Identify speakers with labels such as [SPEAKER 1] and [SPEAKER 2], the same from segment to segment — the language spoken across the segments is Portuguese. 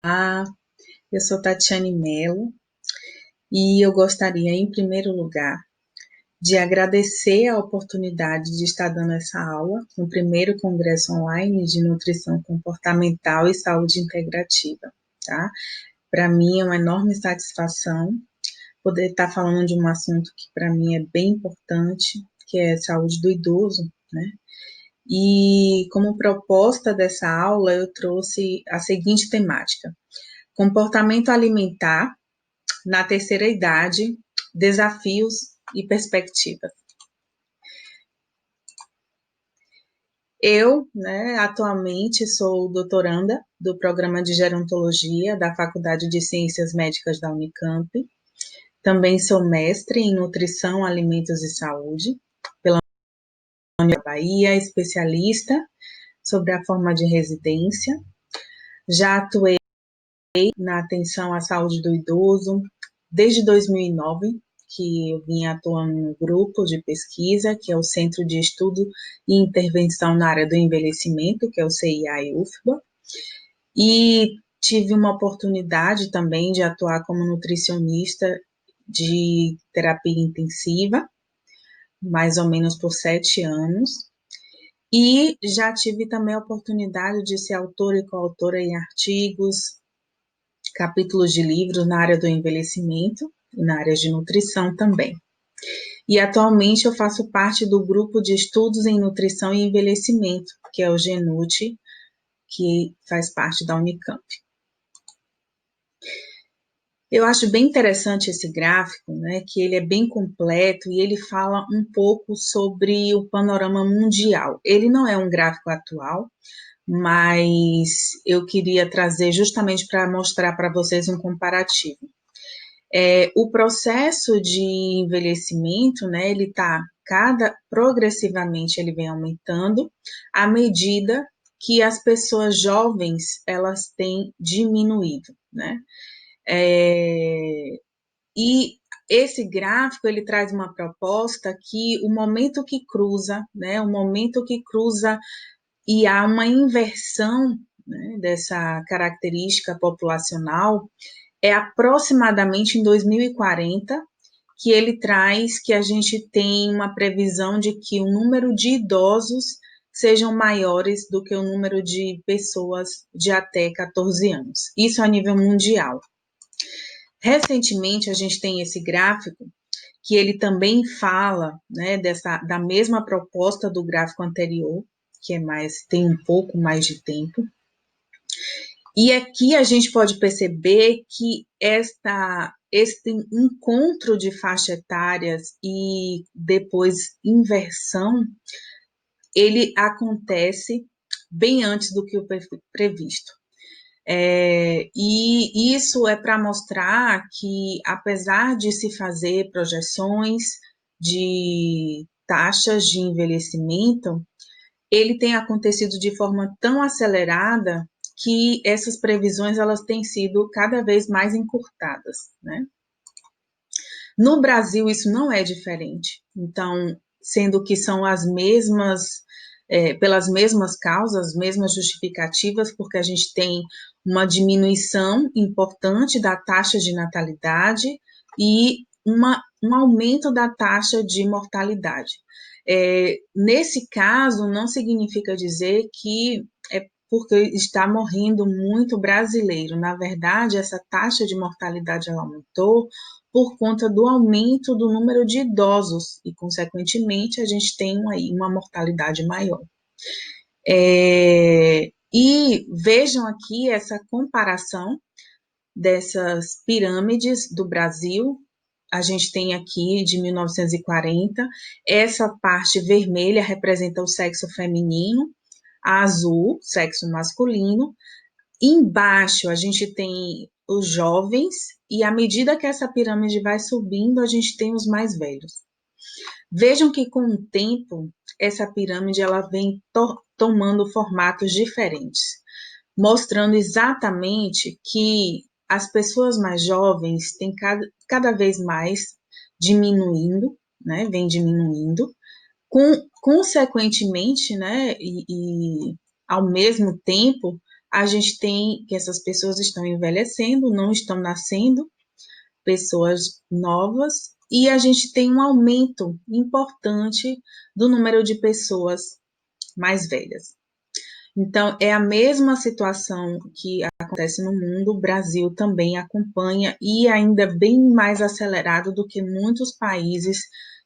[SPEAKER 1] Olá, eu sou Tatiane Mello e eu gostaria, em primeiro lugar, de agradecer a oportunidade de estar dando essa aula no primeiro congresso online de nutrição comportamental e saúde integrativa, tá? Para mim é uma enorme satisfação poder estar falando de um assunto que para mim é bem importante, que é a saúde do idoso, né? E como proposta dessa aula, eu trouxe a seguinte temática: comportamento alimentar na terceira idade, desafios e perspectivas. Eu, atualmente sou doutoranda do programa de gerontologia da Faculdade de Ciências Médicas da Unicamp. Também sou mestre em nutrição, alimentos e saúde pela Universidade da Bahia, especialista sobre a forma de residência. Já atuei na atenção à saúde do idoso desde 2009, que eu vim atuando no grupo de pesquisa, que é o Centro de Estudo e Intervenção na Área do Envelhecimento, que é o CIA-UFBA, e tive uma oportunidade também de atuar como nutricionista de terapia intensiva, mais ou menos por 7 anos, e já tive também a oportunidade de ser autora e coautora em artigos, capítulos de livros na área do envelhecimento e na área de nutrição também. E atualmente eu faço parte do grupo de estudos em nutrição e envelhecimento, que é o GENUT, que faz parte da Unicamp. Eu acho bem interessante esse gráfico, né, que ele é bem completo e ele fala um pouco sobre o panorama mundial. Ele não é um gráfico atual, mas eu queria trazer justamente para mostrar para vocês um comparativo. O processo de envelhecimento, né, ele está progressivamente ele vem aumentando à medida que as pessoas jovens elas têm diminuído, né? E esse gráfico ele traz uma proposta que o momento que cruza, né, o momento que cruza e há uma inversão, né, dessa característica populacional é aproximadamente em 2040, que ele traz que a gente tem uma previsão de que o número de idosos sejam maiores do que o número de pessoas de até 14 anos. Isso a nível mundial. Recentemente, a gente tem esse gráfico que ele também fala, né, da mesma proposta do gráfico anterior, que tem um pouco mais de tempo. E aqui a gente pode perceber que este encontro de faixas etárias e depois inversão, ele acontece bem antes do que o previsto. E isso é para mostrar que, apesar de se fazer projeções de taxas de envelhecimento, ele tem acontecido de forma tão acelerada que essas previsões elas têm sido cada vez mais encurtadas, né? No Brasil isso não é diferente. Então, sendo que são as mesmas, pelas mesmas causas, as mesmas justificativas, porque a gente tem uma diminuição importante da taxa de natalidade e um aumento da taxa de mortalidade. Nesse caso, não significa dizer que é porque está morrendo muito brasileiro. Na verdade, essa taxa de mortalidade ela aumentou por conta do aumento do número de idosos e, consequentemente, a gente tem aí uma mortalidade maior. E vejam aqui essa comparação dessas pirâmides do Brasil. A gente tem aqui de 1940, essa parte vermelha representa o sexo feminino, a azul, sexo masculino. Embaixo a gente tem os jovens e à medida que essa pirâmide vai subindo, a gente tem os mais velhos. Vejam que com o tempo, essa pirâmide ela vem tomando formatos diferentes, mostrando exatamente que as pessoas mais jovens têm cada vez mais diminuindo, né, vem diminuindo, consequentemente, né, e ao mesmo tempo, a gente tem que essas pessoas estão envelhecendo, não estão nascendo pessoas novas, e a gente tem um aumento importante do número de pessoas mais velhas. Então, é a mesma situação que acontece no mundo, o Brasil também acompanha e ainda bem mais acelerado do que muitos países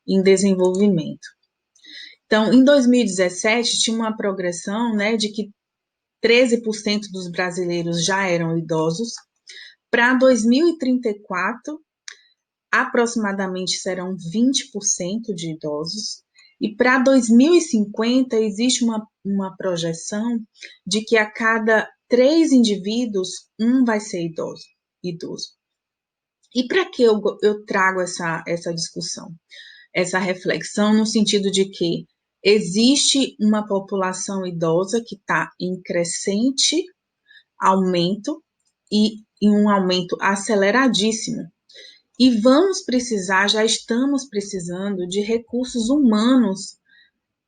[SPEAKER 1] em desenvolvimento. Então, em 2017, tinha uma progressão, né, de que 13% dos brasileiros já eram idosos. Para 2034, aproximadamente serão 20% de idosos. E para 2050, existe uma projeção de que a cada 3 indivíduos, um vai ser idoso. E para que eu trago essa discussão, essa reflexão, no sentido de que existe uma população idosa que está em crescente aumento e em um aumento aceleradíssimo. E vamos precisar, já estamos precisando de recursos humanos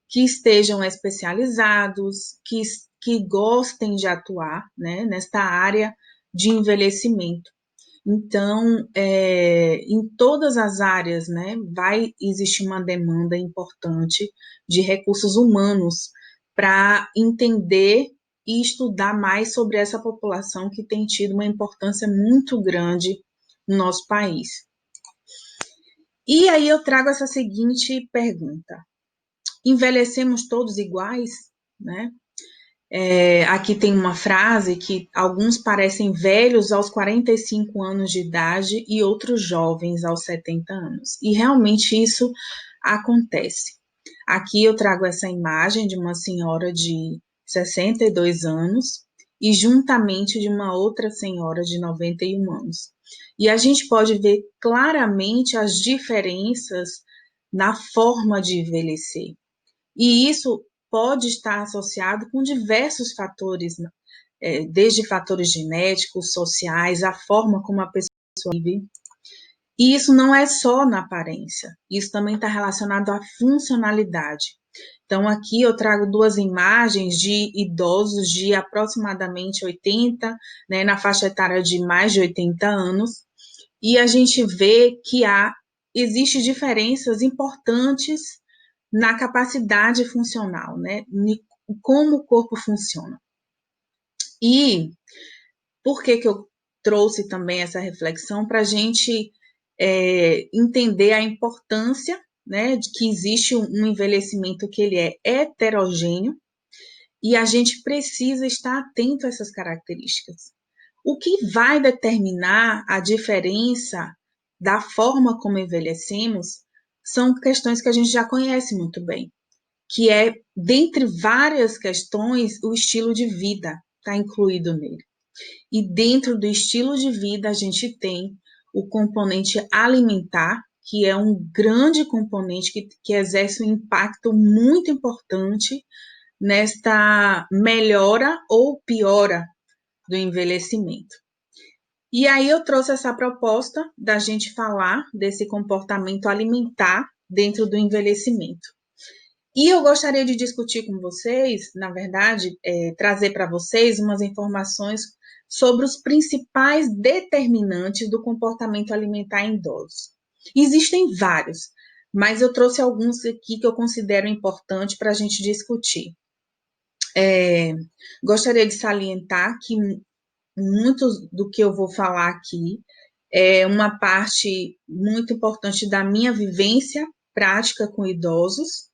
[SPEAKER 1] que estejam especializados, que gostem de atuar, né, nesta área de envelhecimento. Então, em todas as áreas, né, vai existir uma demanda importante de recursos humanos para entender e estudar mais sobre essa população que tem tido uma importância muito grande no nosso país. E aí eu trago essa seguinte pergunta: envelhecemos todos iguais, né? Aqui tem uma frase que alguns parecem velhos aos 45 anos de idade e outros jovens aos 70 anos. E realmente isso acontece. Aqui eu trago essa imagem de uma senhora de 62 anos e juntamente de uma outra senhora de 91 anos. E a gente pode ver claramente as diferenças na forma de envelhecer. E isso pode estar associado com diversos fatores, desde fatores genéticos, sociais, a forma como a pessoa vive. E isso não é só na aparência, isso também está relacionado à funcionalidade. Então, aqui eu trago duas imagens de idosos de aproximadamente 80, né, na faixa etária de mais de 80 anos, e a gente vê que existem diferenças importantes na capacidade funcional, né? Como o corpo funciona. E por que eu trouxe também essa reflexão? Para a gente entender a importância, né, de que existe um envelhecimento que ele é heterogêneo e a gente precisa estar atento a essas características. O que vai determinar a diferença da forma como envelhecemos são questões que a gente já conhece muito bem, que é, dentre várias questões, o estilo de vida está incluído nele. E dentro do estilo de vida, a gente tem o componente alimentar, que é um grande componente que exerce um impacto muito importante nesta melhora ou piora do envelhecimento. E aí eu trouxe essa proposta da gente falar desse comportamento alimentar dentro do envelhecimento. E eu gostaria de discutir com vocês, na verdade, trazer para vocês umas informações sobre os principais determinantes do comportamento alimentar em idosos. Existem vários, mas eu trouxe alguns aqui que eu considero importante para a gente discutir. Gostaria de salientar que muito do que eu vou falar aqui é uma parte muito importante da minha vivência prática com idosos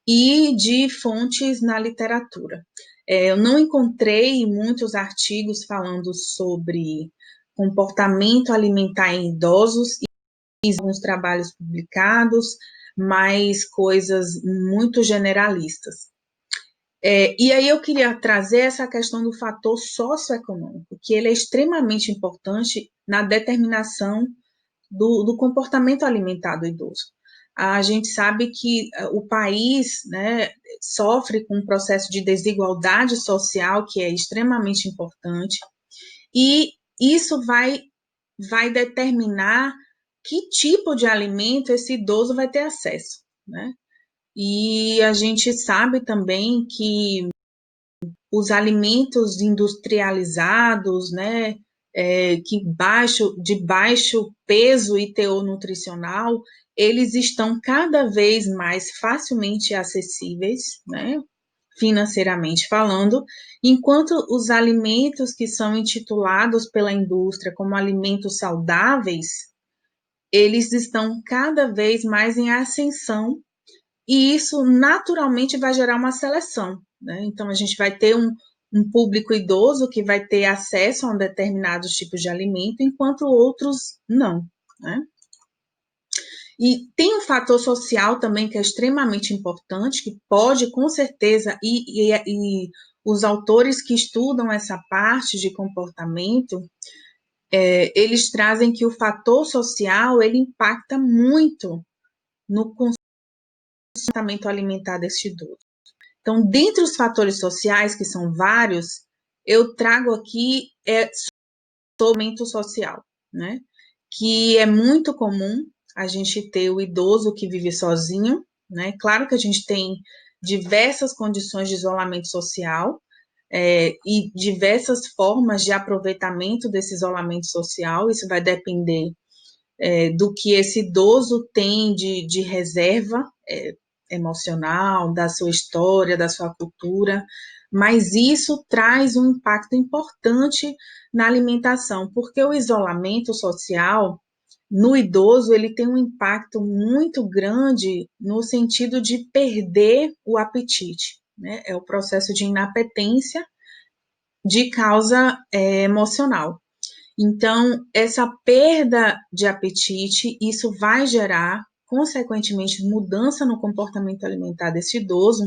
[SPEAKER 1] e de fontes na literatura. Eu não encontrei muitos artigos falando sobre comportamento alimentar em idosos e alguns trabalhos publicados, mas coisas muito generalistas. E aí eu queria trazer essa questão do fator socioeconômico, que ele é extremamente importante na determinação do comportamento alimentar do idoso. A gente sabe que o país, né, sofre com um processo de desigualdade social que é extremamente importante, e isso vai determinar que tipo de alimento esse idoso vai ter acesso, né? E a gente sabe também que os alimentos industrializados, né, de baixo peso e teor nutricional, eles estão cada vez mais facilmente acessíveis, né, financeiramente falando, enquanto os alimentos que são intitulados pela indústria como alimentos saudáveis, eles estão cada vez mais em ascensão e isso naturalmente vai gerar uma seleção, né? Então a gente vai ter um público idoso que vai ter acesso a um determinados tipos de alimento, enquanto outros não, né? E tem um fator social também que é extremamente importante, que pode, com certeza, e os autores que estudam essa parte de comportamento, eles trazem que o fator social, ele impacta muito no comportamento alimentar deste idoso. Então, dentre os fatores sociais, que são vários, eu trago aqui aumento social, né? Que é muito comum a gente ter o idoso que vive sozinho, né? Claro que a gente tem diversas condições de isolamento social e diversas formas de aproveitamento desse isolamento social, isso vai depender do que esse idoso tem de reserva emocional, da sua história, da sua cultura, mas isso traz um impacto importante na alimentação, porque o isolamento social no idoso ele tem um impacto muito grande no sentido de perder o apetite, né? É o processo de inapetência de causa emocional. Então, essa perda de apetite, isso vai gerar, consequentemente, mudança no comportamento alimentar desse idoso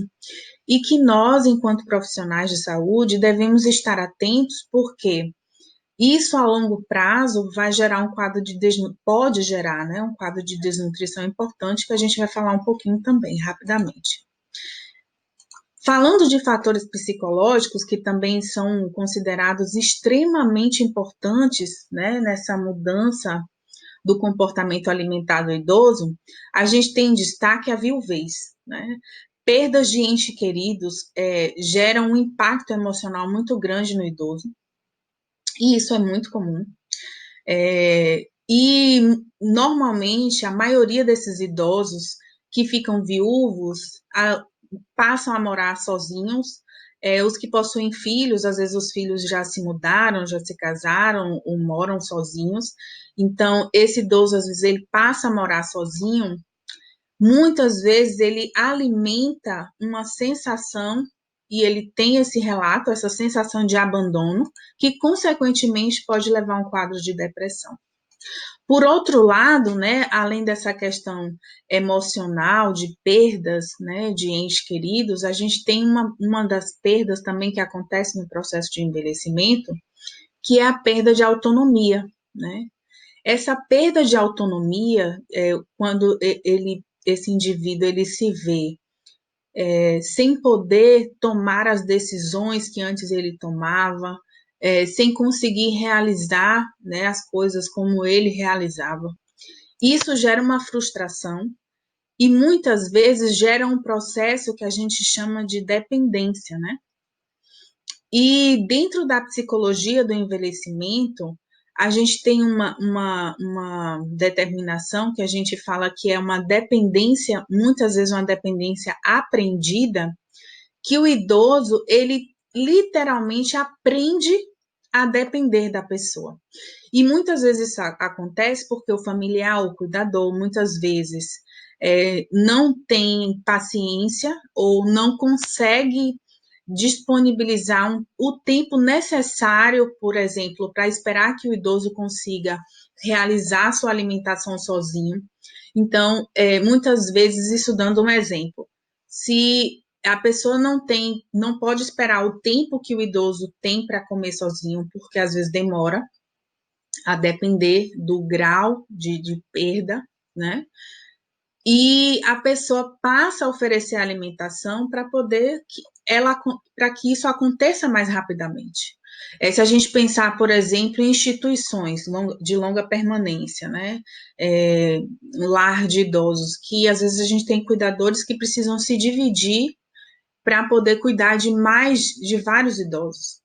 [SPEAKER 1] e que nós, enquanto profissionais de saúde, devemos estar atentos, porque isso a longo prazo vai gerar um quadro de pode gerar, né, um quadro de desnutrição importante que a gente vai falar um pouquinho também, rapidamente. Falando de fatores psicológicos, que também são considerados extremamente importantes, né, nessa mudança do comportamento alimentar do idoso, a gente tem em destaque a viuvez, né? Perdas de entes queridos geram um impacto emocional muito grande no idoso, e isso é muito comum. E normalmente a maioria desses idosos que ficam viúvos passam a morar sozinhos. Os que possuem filhos, às vezes os filhos já se mudaram, já se casaram ou moram sozinhos. Então, esse idoso, às vezes, ele passa a morar sozinho. Muitas vezes ele alimenta uma sensação, e ele tem esse relato, essa sensação de abandono, que consequentemente pode levar a um quadro de depressão. Por outro lado, né, além dessa questão emocional de perdas, né, de entes queridos, a gente tem uma das perdas também que acontece no processo de envelhecimento, que é a perda de autonomia, né? Essa perda de autonomia, quando esse indivíduo ele se vê sem poder tomar as decisões que antes ele tomava, sem conseguir realizar, né, as coisas como ele realizava. Isso gera uma frustração e muitas vezes gera um processo que a gente chama de dependência, né? E dentro da psicologia do envelhecimento, a gente tem uma determinação que a gente fala que é uma dependência, muitas vezes uma dependência aprendida, que o idoso, ele literalmente aprende a depender da pessoa. E muitas vezes isso acontece porque o familiar, o cuidador, muitas vezes não tem paciência ou não consegue disponibilizar o tempo necessário, por exemplo, para esperar que o idoso consiga realizar sua alimentação sozinho. Então, muitas vezes, isso dando um exemplo, se a pessoa não pode esperar o tempo que o idoso tem para comer sozinho, porque às vezes demora, a depender do grau de perda, né? E a pessoa passa a oferecer alimentação para que isso aconteça mais rapidamente. Se a gente pensar, por exemplo, em instituições de longa permanência, né? Lar de idosos, que às vezes a gente tem cuidadores que precisam se dividir para poder cuidar de vários idosos.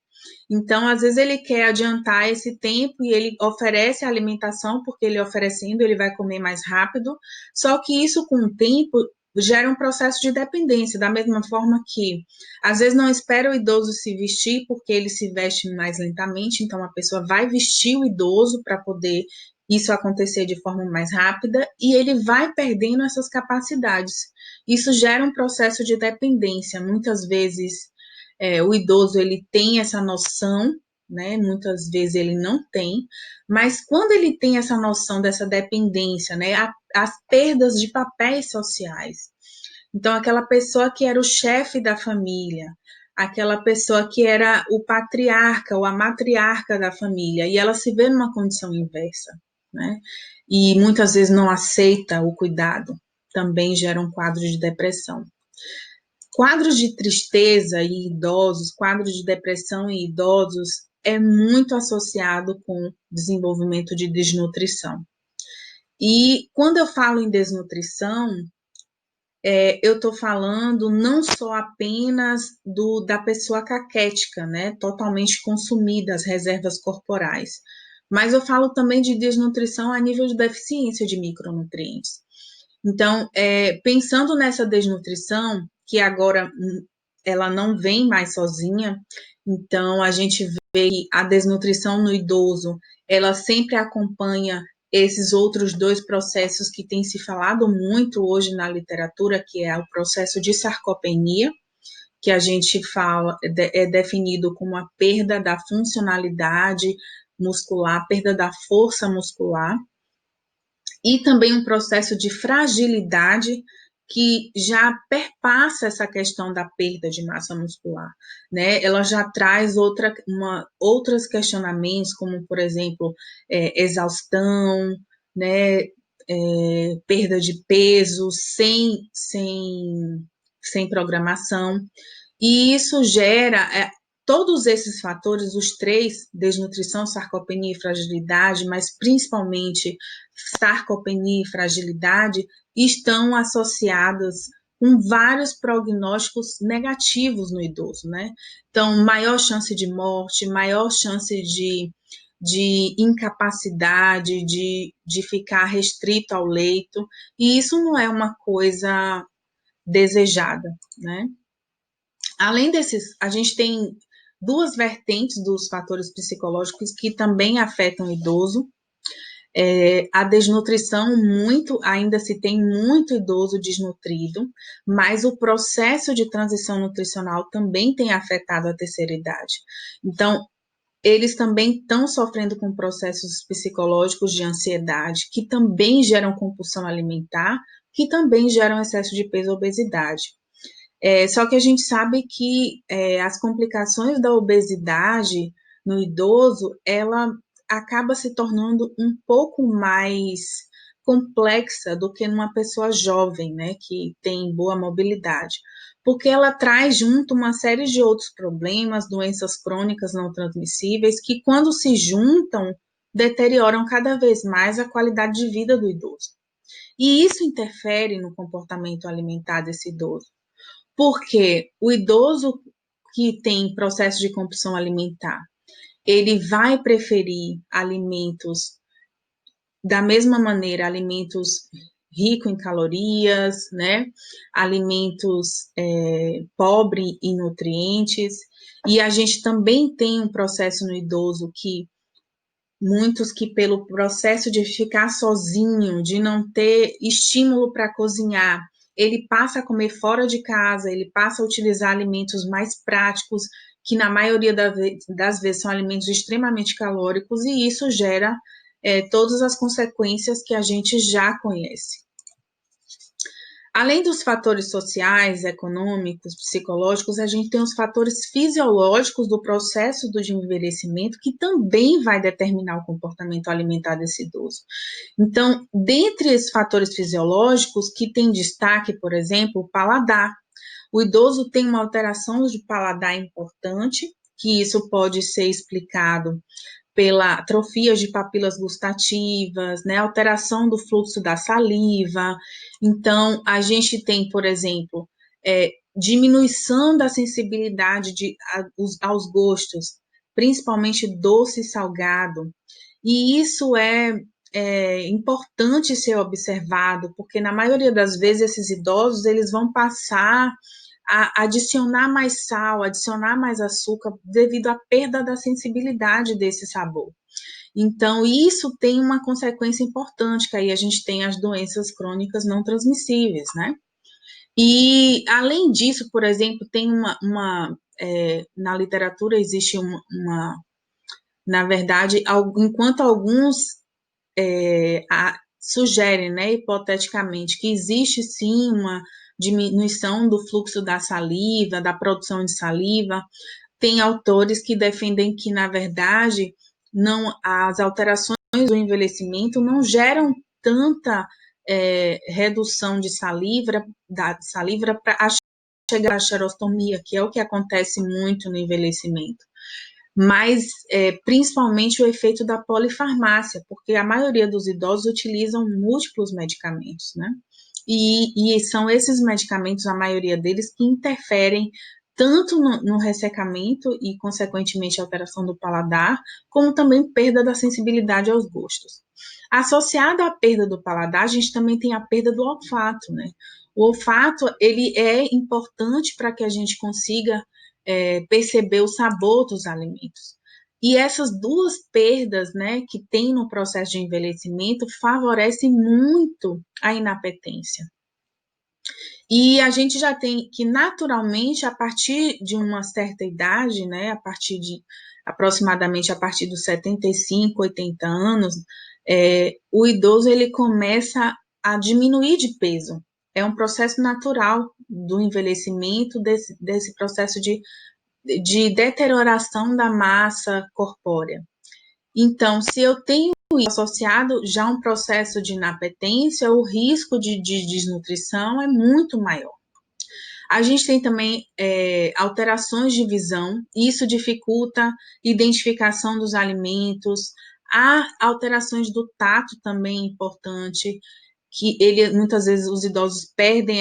[SPEAKER 1] Então, às vezes ele quer adiantar esse tempo e ele oferece a alimentação, porque ele oferecendo, ele vai comer mais rápido. Só que isso, com o tempo, gera um processo de dependência, da mesma forma que, às vezes, não espera o idoso se vestir, porque ele se veste mais lentamente, então a pessoa vai vestir o idoso para poder isso acontecer de forma mais rápida, e ele vai perdendo essas capacidades. Isso gera um processo de dependência. Muitas vezes o idoso ele tem essa noção, né? Muitas vezes ele não tem, mas quando ele tem essa noção dessa dependência, né? As perdas de papéis sociais. Então, aquela pessoa que era o chefe da família, aquela pessoa que era o patriarca ou a matriarca da família, e ela se vê numa condição inversa, né? E muitas vezes não aceita o cuidado, também gera um quadro de depressão. Quadros de tristeza e idosos, quadros de depressão em idosos é muito associado com desenvolvimento de desnutrição. E quando eu falo em desnutrição, eu estou falando não só apenas da pessoa caquética, né, totalmente consumida as reservas corporais, mas eu falo também de desnutrição a nível de deficiência de micronutrientes. Então, pensando nessa desnutrição, que agora ela não vem mais sozinha, então a gente vê que a desnutrição no idoso, ela sempre acompanha esses outros dois processos que tem se falado muito hoje na literatura, que é o processo de sarcopenia, que a gente fala, é definido como a perda da funcionalidade muscular, perda da força muscular, e também um processo de fragilidade que já perpassa essa questão da perda de massa muscular, né? Ela já traz outros questionamentos, como, por exemplo, exaustão, né? Perda de peso sem programação. E isso gera todos esses fatores, os três, desnutrição, sarcopenia e fragilidade, mas principalmente sarcopenia e fragilidade, estão associadas com vários prognósticos negativos no idoso, né? Então, maior chance de morte, maior chance de incapacidade, de ficar restrito ao leito, e isso não é uma coisa desejada, né? Além desses, a gente tem duas vertentes dos fatores psicológicos que também afetam o idoso. A desnutrição, ainda se tem muito idoso desnutrido, mas o processo de transição nutricional também tem afetado a terceira idade. Então, eles também estão sofrendo com processos psicológicos de ansiedade, que também geram compulsão alimentar, que também geram excesso de peso e obesidade. Só que a gente sabe que as complicações da obesidade no idoso, ela acaba se tornando um pouco mais complexa do que numa pessoa jovem, né, que tem boa mobilidade, porque ela traz junto uma série de outros problemas, doenças crônicas não transmissíveis, que quando se juntam, deterioram cada vez mais a qualidade de vida do idoso. E isso interfere no comportamento alimentar desse idoso. Porque o idoso que tem processo de compulsão alimentar, ele vai preferir alimentos da mesma maneira, alimentos ricos em calorias, né? Alimentos pobres em nutrientes. E a gente também tem um processo no idoso que muitos que pelo processo de ficar sozinho, de não ter estímulo para cozinhar, ele passa a comer fora de casa, ele passa a utilizar alimentos mais práticos, que na maioria das vezes são alimentos extremamente calóricos, e isso gera todas as consequências que a gente já conhece. Além dos fatores sociais, econômicos, psicológicos, a gente tem os fatores fisiológicos do processo do envelhecimento, que também vai determinar o comportamento alimentar desse idoso. Então, dentre esses fatores fisiológicos, que tem destaque, por exemplo, o paladar. O idoso tem uma alteração de paladar importante, que isso pode ser explicado pela atrofia de papilas gustativas, né, alteração do fluxo da saliva. Então, a gente tem, por exemplo, diminuição da sensibilidade aos gostos, principalmente doce e salgado. E isso é importante ser observado, porque na maioria das vezes esses idosos eles vão passar a adicionar mais sal, adicionar mais açúcar, devido à perda da sensibilidade desse sabor. Então, isso tem uma consequência importante, que aí a gente tem as doenças crônicas não transmissíveis, né? E, além disso, por exemplo, tem na literatura existe na verdade, enquanto alguns sugerem, né, hipoteticamente, que existe sim uma diminuição do fluxo da saliva, da produção de saliva, tem autores que defendem que, na verdade, não, as alterações do envelhecimento não geram tanta redução de saliva para chegar à xerostomia, que é o que acontece muito no envelhecimento, mas principalmente o efeito da polifarmácia, porque a maioria dos idosos utilizam múltiplos medicamentos, né? E são esses medicamentos, a maioria deles, que interferem tanto no ressecamento e, consequentemente, alteração do paladar, como também perda da sensibilidade aos gostos. Associada à perda do paladar, a gente também tem a perda do olfato, né? O olfato, ele é importante para que a gente consiga perceber o sabor dos alimentos. E essas duas perdas, né, que tem no processo de envelhecimento, favorecem muito a inapetência. E a gente já tem que, naturalmente, a partir de uma certa idade, né, aproximadamente a partir dos 75, 80 anos, o idoso ele começa a diminuir de peso. É um processo natural do envelhecimento, desse processo de deterioração da massa corpórea. Então, se eu tenho associado já a um processo de inapetência, o risco de desnutrição é muito maior. A gente tem também alterações de visão, isso dificulta a identificação dos alimentos. Há alterações do tato também importante, que muitas vezes os idosos perdem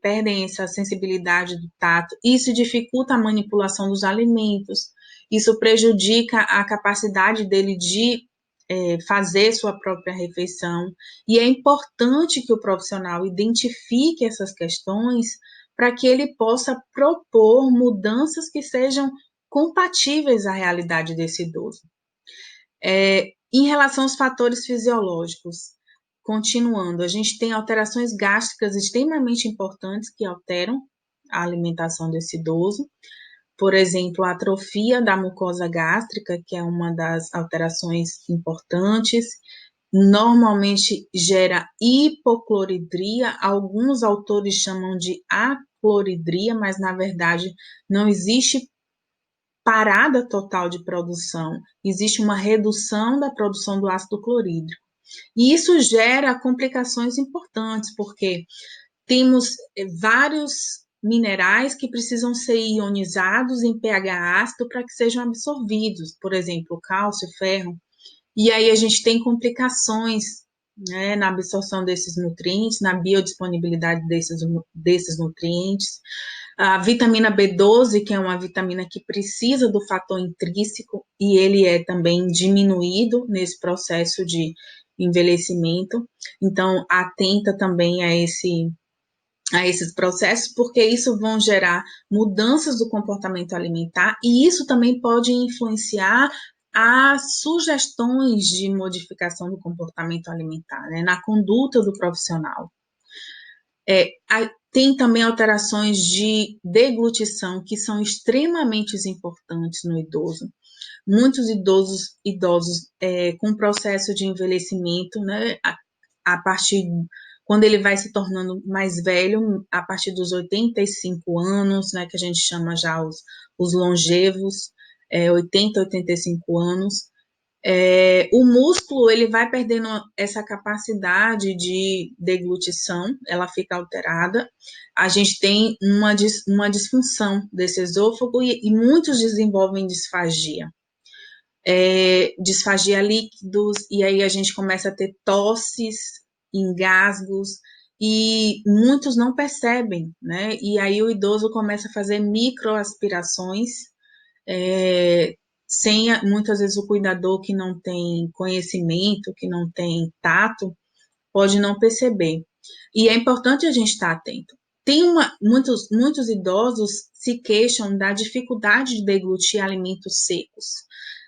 [SPEAKER 1] perdem essa sensibilidade do tato. Isso dificulta a manipulação dos alimentos, isso prejudica a capacidade dele de fazer sua própria refeição. E é importante que o profissional identifique essas questões para que ele possa propor mudanças que sejam compatíveis à realidade desse idoso. Em relação aos fatores fisiológicos, continuando, a gente tem alterações gástricas extremamente importantes que alteram a alimentação desse idoso. Por exemplo, a atrofia da mucosa gástrica, que é uma das alterações importantes, normalmente gera hipocloridria. Alguns autores chamam de acloridria, mas na verdade não existe parada total de produção, existe uma redução da produção do ácido clorídrico. E isso gera complicações importantes, porque temos vários minerais que precisam ser ionizados em pH ácido para que sejam absorvidos, por exemplo, cálcio, ferro. E aí a gente tem complicações, né, na absorção desses nutrientes, na biodisponibilidade desses nutrientes. A vitamina B12, que é uma vitamina que precisa do fator intrínseco, e ele é também diminuído nesse processo de envelhecimento. Então, atenta também a esses processos, porque isso vão gerar mudanças do comportamento alimentar, e isso também pode influenciar as sugestões de modificação do comportamento alimentar, né, na conduta do profissional. Tem também alterações de deglutição, que são extremamente importantes no idoso. Muitos idosos com processo de envelhecimento, né, a partir quando ele vai se tornando mais velho, a partir dos 85 anos, né, que a gente chama já os longevos, 80, 85 anos, o músculo ele vai perdendo essa capacidade de deglutição, ela fica alterada. A gente tem uma disfunção desse esôfago e muitos desenvolvem disfagia. Disfagia líquidos, e aí a gente começa a ter tosses, engasgos, e muitos não percebem, né? E aí o idoso começa a fazer microaspirações, sem muitas vezes o cuidador que não tem conhecimento, que não tem tato, pode não perceber. E é importante a gente estar atento. Muitos idosos se queixam da dificuldade de deglutir alimentos secos,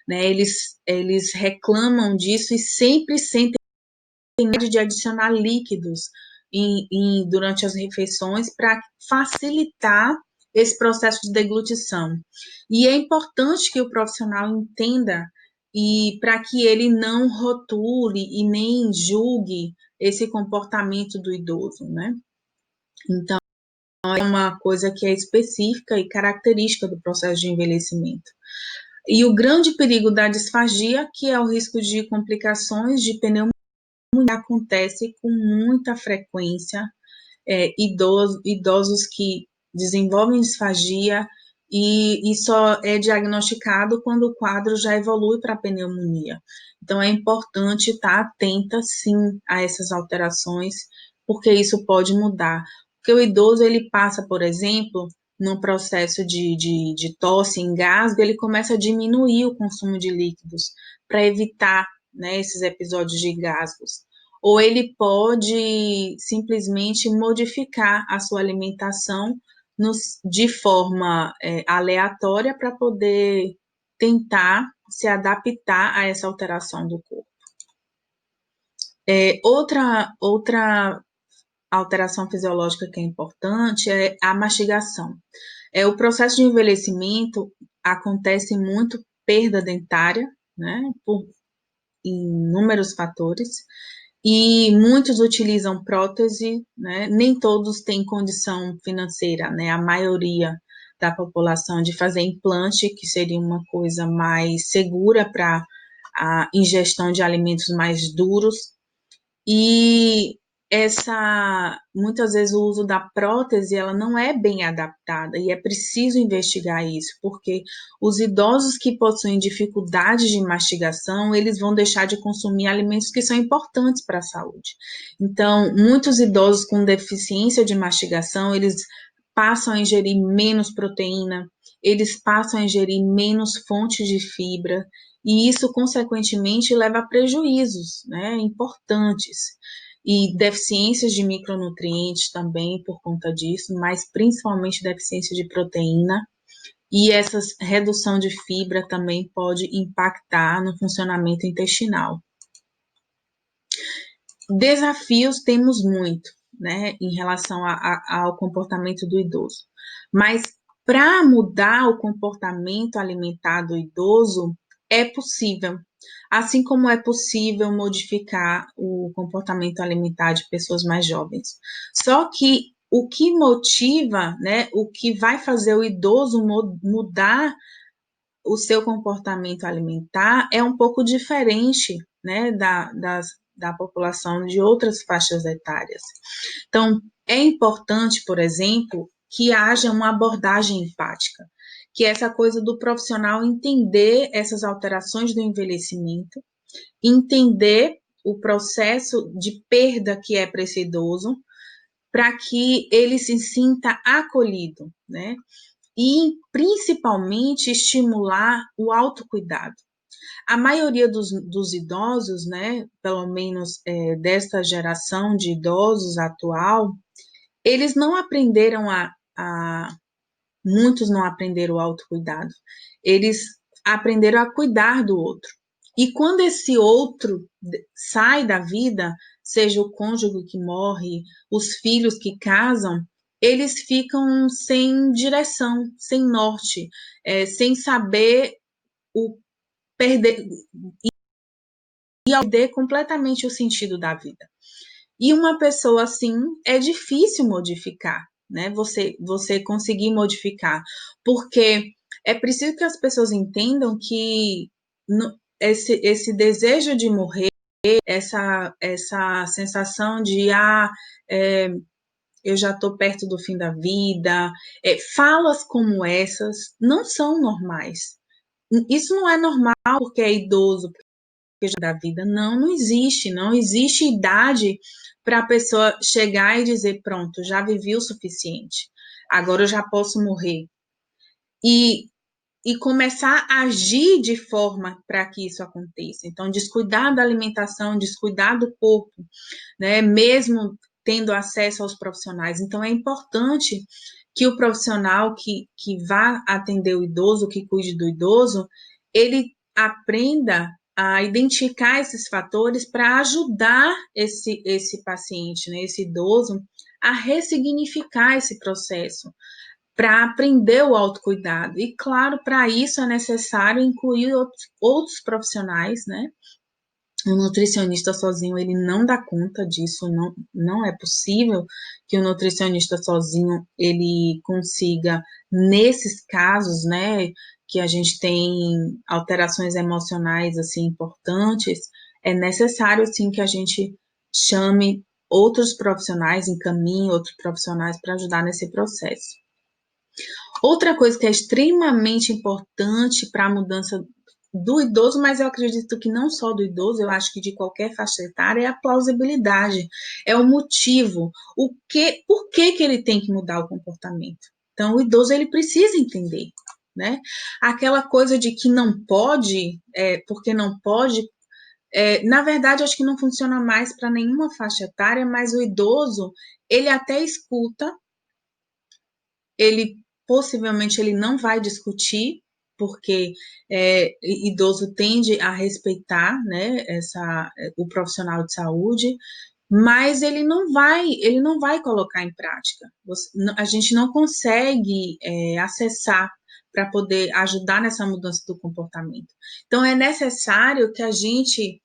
[SPEAKER 1] né? Eles reclamam disso e sempre sentem necessidade de adicionar líquidos durante as refeições para facilitar esse processo de deglutição. E é importante que o profissional entenda e para que ele não rotule e nem julgue esse comportamento do idoso, né? Então, é uma coisa que é específica e característica do processo de envelhecimento. E o grande perigo da disfagia, que é o risco de complicações de pneumonia, acontece com muita frequência, idosos que desenvolvem disfagia e só é diagnosticado quando o quadro já evolui para pneumonia. Então, é importante estar atenta, sim, a essas alterações, porque isso pode mudar. Porque o idoso, ele passa, por exemplo, num processo de tosse, engasgo, ele começa a diminuir o consumo de líquidos para evitar, né, esses episódios de engasgos. Ou ele pode simplesmente modificar a sua alimentação de forma aleatória para poder tentar se adaptar a essa alteração do corpo. Outra alteração fisiológica que é importante é a mastigação. O processo de envelhecimento acontece muito perda dentária, né, por inúmeros fatores, e muitos utilizam prótese, né? Nem todos têm condição financeira, né? A maioria da população de fazer implante, que seria uma coisa mais segura para a ingestão de alimentos mais duros, e muitas vezes o uso da prótese, ela não é bem adaptada e é preciso investigar isso, porque os idosos que possuem dificuldade de mastigação, eles vão deixar de consumir alimentos que são importantes para a saúde. Então, muitos idosos com deficiência de mastigação, eles passam a ingerir menos proteína, eles passam a ingerir menos fontes de fibra, e isso, consequentemente, leva a prejuízos, né, importantes. E deficiências de micronutrientes também por conta disso, mas principalmente deficiência de proteína. E essa redução de fibra também pode impactar no funcionamento intestinal. Desafios temos muito, né, em relação ao comportamento do idoso. Mas para mudar o comportamento alimentar do idoso, é possível. Assim como é possível modificar o comportamento alimentar de pessoas mais jovens. Só que o que motiva, né, o que vai fazer o idoso mudar o seu comportamento alimentar é um pouco diferente, né, da população de outras faixas etárias. Então, é importante, por exemplo, que haja uma abordagem empática, que é essa coisa do profissional entender essas alterações do envelhecimento, entender o processo de perda que é para esse idoso, para que ele se sinta acolhido, né? E principalmente estimular o autocuidado. A maioria dos idosos, né, pelo menos desta geração de idosos atual, eles não aprenderam muitos não aprenderam o autocuidado. Eles aprenderam a cuidar do outro. E quando esse outro sai da vida, seja o cônjuge que morre, os filhos que casam, eles ficam sem direção, sem norte, sem saber o perder e perder completamente o sentido da vida. E uma pessoa assim é difícil modificar, né? Você conseguir modificar, porque é preciso que as pessoas entendam que esse desejo de morrer, essa sensação de eu já estou perto do fim da vida, falas como essas não são normais. Isso não é normal porque é idoso, porque já da vida. Não, não existe idade para a pessoa chegar e dizer, pronto, já vivi o suficiente, agora eu já posso morrer. E começar a agir de forma para que isso aconteça. Então, descuidar da alimentação, descuidar do corpo, né? Mesmo tendo acesso aos profissionais. Então, é importante que o profissional que vá atender o idoso, que cuide do idoso, ele aprenda a identificar esses fatores para ajudar esse paciente, né, esse idoso, a ressignificar esse processo, para aprender o autocuidado. E, claro, para isso é necessário incluir outros profissionais, né? O nutricionista sozinho, ele não dá conta disso, não é possível que o nutricionista sozinho, ele consiga, nesses casos, né, que a gente tem alterações emocionais, assim, importantes, é necessário, sim, que a gente chame outros profissionais, encaminhe outros profissionais para ajudar nesse processo. Outra coisa que é extremamente importante para a mudança do idoso, mas eu acredito que não só do idoso, eu acho que de qualquer faixa etária, é a plausibilidade, é o motivo, por que ele tem que mudar o comportamento. Então, o idoso, ele precisa entender, né? Aquela coisa de que não pode, porque não pode, na verdade, acho que não funciona mais para nenhuma faixa etária, mas o idoso, ele até escuta, ele possivelmente ele não vai discutir, porque idoso tende a respeitar, né, o profissional de saúde, mas ele não vai colocar em prática. A gente não consegue acessar para poder ajudar nessa mudança do comportamento. Então, é necessário que a gente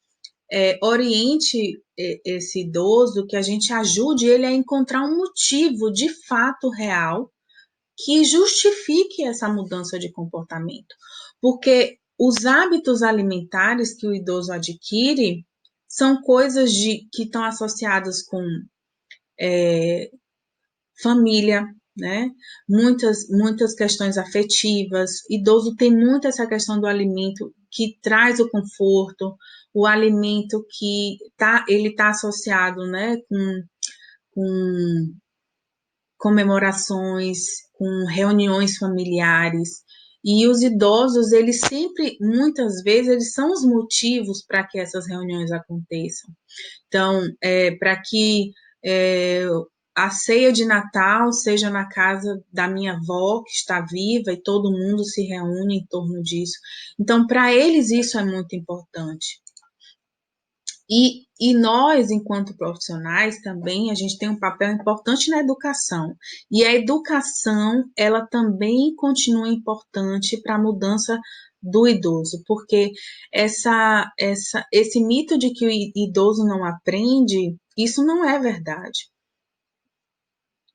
[SPEAKER 1] oriente esse idoso, que a gente ajude ele a encontrar um motivo de fato real que justifique essa mudança de comportamento. Porque os hábitos alimentares que o idoso adquire são coisas que estão associadas com família, né? Muitas questões afetivas. Idoso tem muito essa questão do alimento que traz o conforto, o alimento que ele tá associado, né, com comemorações, com reuniões familiares. E os idosos, eles sempre, muitas vezes, eles são os motivos para que essas reuniões aconteçam. Então, para que a ceia de Natal seja na casa da minha avó, que está viva, e todo mundo se reúne em torno disso. Então, para eles, isso é muito importante. E nós, enquanto profissionais, também a gente tem um papel importante na educação. E a educação, ela também continua importante para a mudança do idoso, porque esse mito de que o idoso não aprende, isso não é verdade.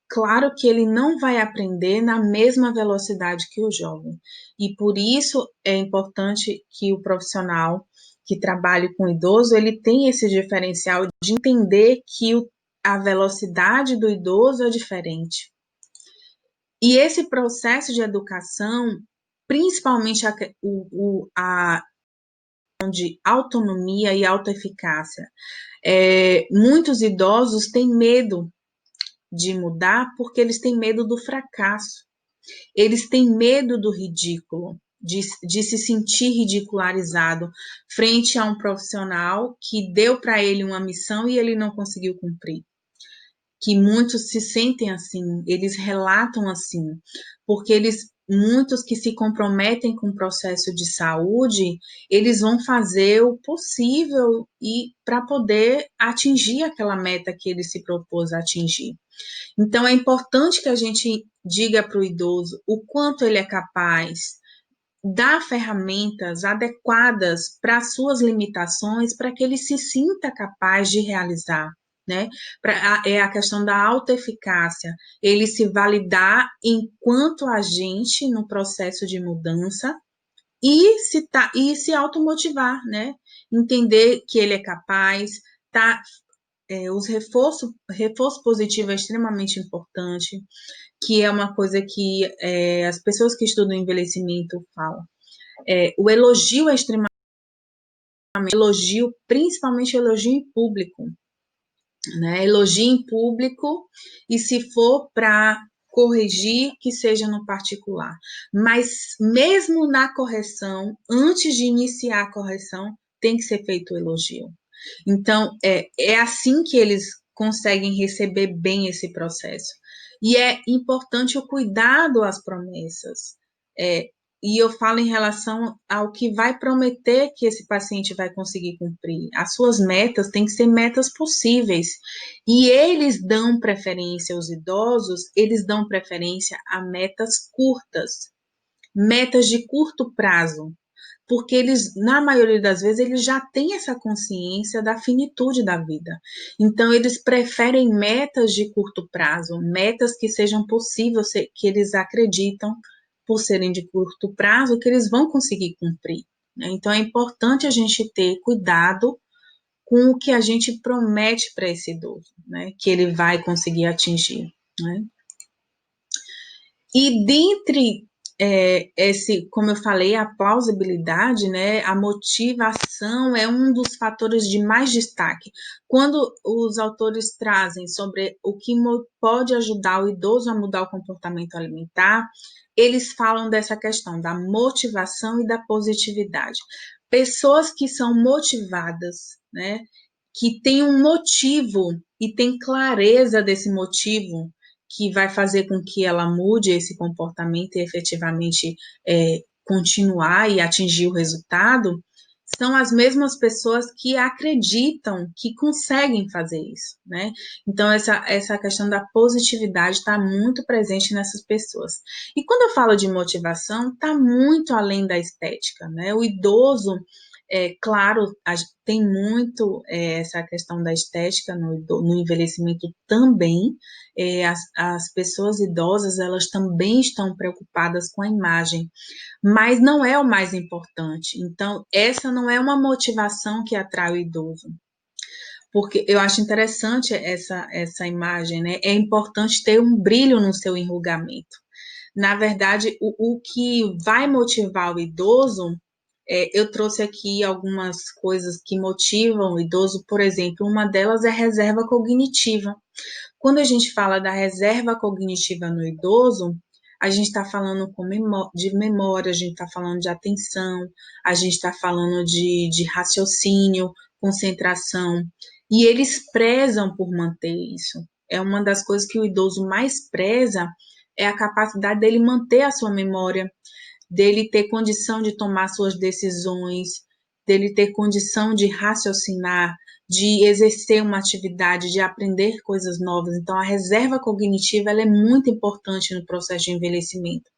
[SPEAKER 1] Claro que ele não vai aprender na mesma velocidade que o jovem. E por isso é importante que o profissional que trabalhe com o idoso, ele tenha esse diferencial de entender que a velocidade do idoso é diferente. E esse processo de educação, principalmente a de autonomia e autoeficácia, muitos idosos têm medo de mudar porque eles têm medo do fracasso, eles têm medo do ridículo, de se sentir ridicularizado frente a um profissional que deu para ele uma missão e ele não conseguiu cumprir. Que muitos se sentem assim, eles relatam assim, porque muitos que se comprometem com o processo de saúde, eles vão fazer o possível e para poder atingir aquela meta que ele se propôs a atingir. Então, é importante que a gente diga para o idoso o quanto ele é capaz, dar ferramentas adequadas para as suas limitações, para que ele se sinta capaz de realizar, né? É a questão da autoeficácia, ele se validar enquanto agente no processo de mudança e se automotivar, né? Entender que ele é capaz, tá? Reforço positivo é extremamente importante, que é uma coisa que as pessoas que estudam envelhecimento falam. O elogio é extremamente elogio, principalmente elogio em público, né? Elogio em público e se for para corrigir, que seja no particular. Mas mesmo na correção, antes de iniciar a correção, tem que ser feito o elogio. Então, é assim que eles conseguem receber bem esse processo. E é importante o cuidado às promessas. E eu falo em relação ao que vai prometer que esse paciente vai conseguir cumprir. As suas metas têm que ser metas possíveis. E eles dão preferência, os idosos, eles dão preferência a metas curtas, metas de curto prazo, porque eles, na maioria das vezes, eles já têm essa consciência da finitude da vida. Então, eles preferem metas de curto prazo, metas que sejam possíveis, que eles acreditam, por serem de curto prazo, que eles vão conseguir cumprir. Né? Então, é importante a gente ter cuidado com o que a gente promete para esse idoso, né? Que ele vai conseguir atingir. Né? E dentre como eu falei, a plausibilidade, né, a motivação é um dos fatores de mais destaque. Quando os autores trazem sobre o que pode ajudar o idoso a mudar o comportamento alimentar, eles falam dessa questão da motivação e da positividade. Pessoas que são motivadas, né, que têm um motivo e têm clareza desse motivo, que vai fazer com que ela mude esse comportamento e efetivamente continuar e atingir o resultado, são as mesmas pessoas que acreditam que conseguem fazer isso, né? Então, essa questão da positividade está muito presente nessas pessoas. E quando eu falo de motivação, está muito além da estética, né? O idoso, claro, tem muito essa questão da estética no envelhecimento também. As pessoas idosas, elas também estão preocupadas com a imagem, mas não é o mais importante. Então, essa não é uma motivação que atrai o idoso. Porque eu acho interessante essa imagem, né? É importante ter um brilho no seu enrugamento. Na verdade, o que vai motivar o idoso, eu trouxe aqui algumas coisas que motivam o idoso, por exemplo, uma delas é a reserva cognitiva. Quando a gente fala da reserva cognitiva no idoso, a gente está falando de memória, a gente está falando de atenção, a gente está falando de raciocínio, concentração, e eles prezam por manter isso. É uma das coisas que o idoso mais preza, é a capacidade dele manter a sua memória, dele ter condição de tomar suas decisões, dele ter condição de raciocinar, de exercer uma atividade, de aprender coisas novas. Então, a reserva cognitiva ela é muito importante no processo de envelhecimento.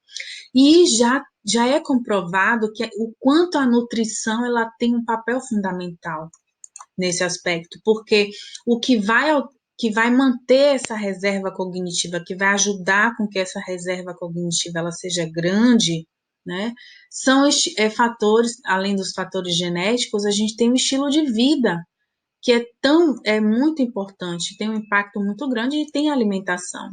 [SPEAKER 1] E já é comprovado que o quanto a nutrição ela tem um papel fundamental nesse aspecto, porque o que vai manter essa reserva cognitiva, que vai ajudar com que essa reserva cognitiva ela seja grande, né? São fatores, além dos fatores genéticos, a gente tem um estilo de vida que é muito importante, tem um impacto muito grande e tem a alimentação.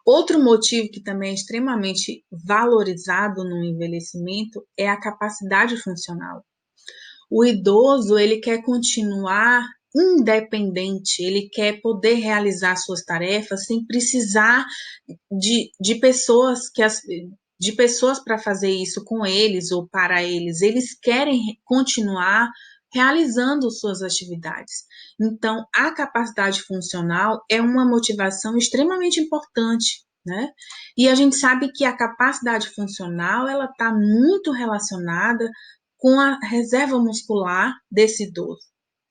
[SPEAKER 1] Outro motivo que também é extremamente valorizado no envelhecimento é a capacidade funcional. O idoso, ele quer continuar independente, ele quer poder realizar suas tarefas sem precisar de pessoas de pessoas para fazer isso com eles ou para eles. Eles querem continuar realizando suas atividades. Então, a capacidade funcional é uma motivação extremamente importante, né? E a gente sabe que a capacidade funcional ela está muito relacionada com a reserva muscular desse idoso.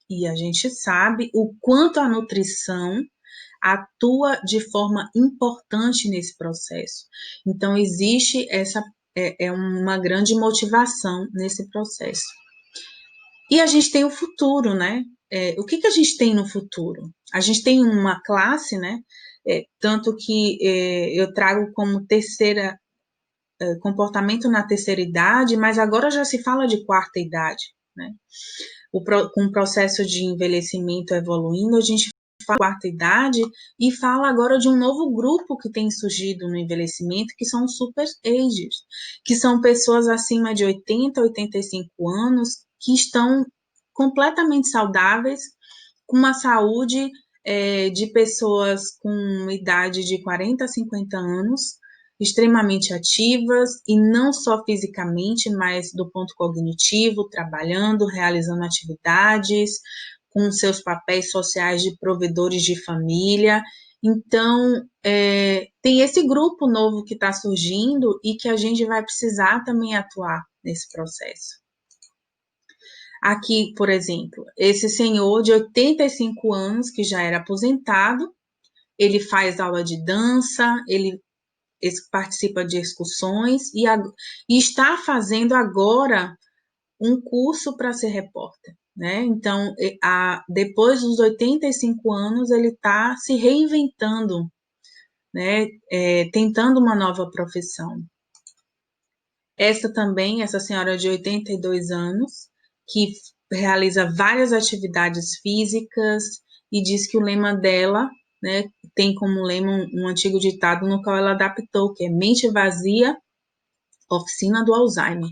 [SPEAKER 1] E a gente sabe o quanto a nutrição atua de forma importante nesse processo. Então, existe uma grande motivação nesse processo. E a gente tem o futuro, né? O que a gente tem no futuro? A gente tem uma classe, né? Tanto que eu trago como terceira comportamento na terceira idade, mas agora já se fala de quarta idade, né? Com o processo de envelhecimento evoluindo, a gente fala de quarta idade e fala agora de um novo grupo que tem surgido no envelhecimento, que são os super aged, que são pessoas acima de 80, 85 anos, que estão completamente saudáveis, com uma saúde de pessoas com idade de 40 a 50 anos, extremamente ativas, e não só fisicamente, mas do ponto cognitivo, trabalhando, realizando atividades, com seus papéis sociais de provedores de família. Então, tem esse grupo novo que está surgindo e que a gente vai precisar também atuar nesse processo. Aqui, por exemplo, esse senhor de 85 anos, que já era aposentado, ele faz aula de dança, ele participa de excursões e está fazendo agora um curso para ser repórter, né? Então, depois dos 85 anos, ele está se reinventando, né? Tentando uma nova profissão. Essa senhora de 82 anos, que realiza várias atividades físicas e diz que o lema dela, né, tem como lema um antigo ditado no qual ela adaptou, que é mente vazia, oficina do Alzheimer.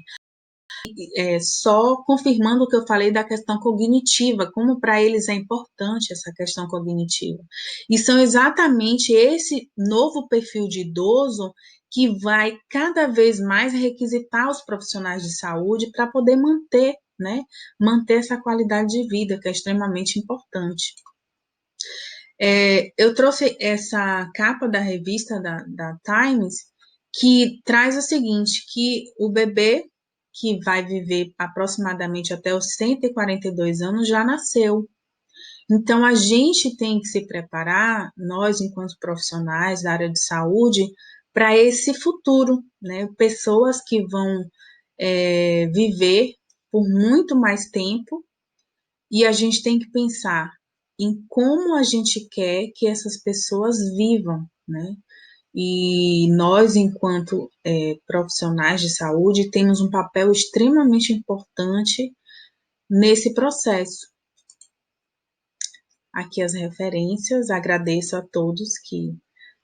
[SPEAKER 1] Só confirmando o que eu falei da questão cognitiva, como para eles é importante essa questão cognitiva. E são exatamente esse novo perfil de idoso que vai cada vez mais requisitar os profissionais de saúde para poder manter, né, manter essa qualidade de vida, que é extremamente importante. Eu trouxe essa capa da revista da Times, que traz o seguinte, que o bebê que vai viver aproximadamente até os 142 anos já nasceu. Então, a gente tem que se preparar, nós, enquanto profissionais da área de saúde, para esse futuro, né? Pessoas que vão viver por muito mais tempo, e a gente tem que pensar em como a gente quer que essas pessoas vivam, né? E nós, enquanto profissionais de saúde, temos um papel extremamente importante nesse processo. Aqui as referências, agradeço a todos que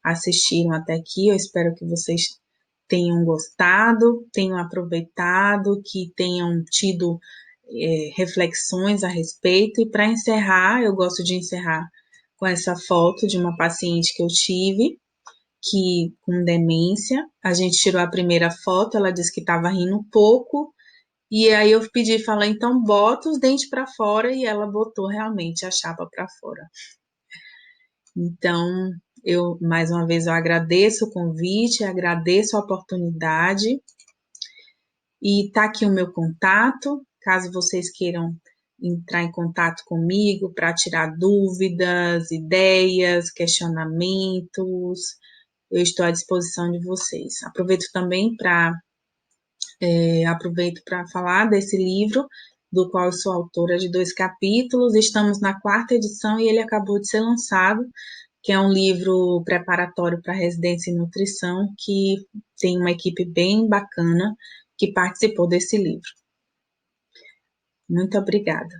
[SPEAKER 1] assistiram até aqui, eu espero que vocês tenham gostado, tenham aproveitado, que tenham tido reflexões a respeito. E para encerrar, eu gosto de encerrar com essa foto de uma paciente que eu tive, que com demência. A gente tirou a primeira foto, ela disse que estava rindo um pouco, e aí eu pedi, falei, então bota os dentes para fora, e ela botou realmente a chapa para fora. Então, mais uma vez, eu agradeço o convite, agradeço a oportunidade, e tá aqui o meu contato, caso vocês queiram entrar em contato comigo para tirar dúvidas, ideias, questionamentos, eu estou à disposição de vocês. Aproveito também para falar desse livro, do qual eu sou autora de 2 capítulos. Estamos na 4ª edição e ele acabou de ser lançado, que é um livro preparatório para residência em nutrição, que tem uma equipe bem bacana que participou desse livro. Muito obrigada.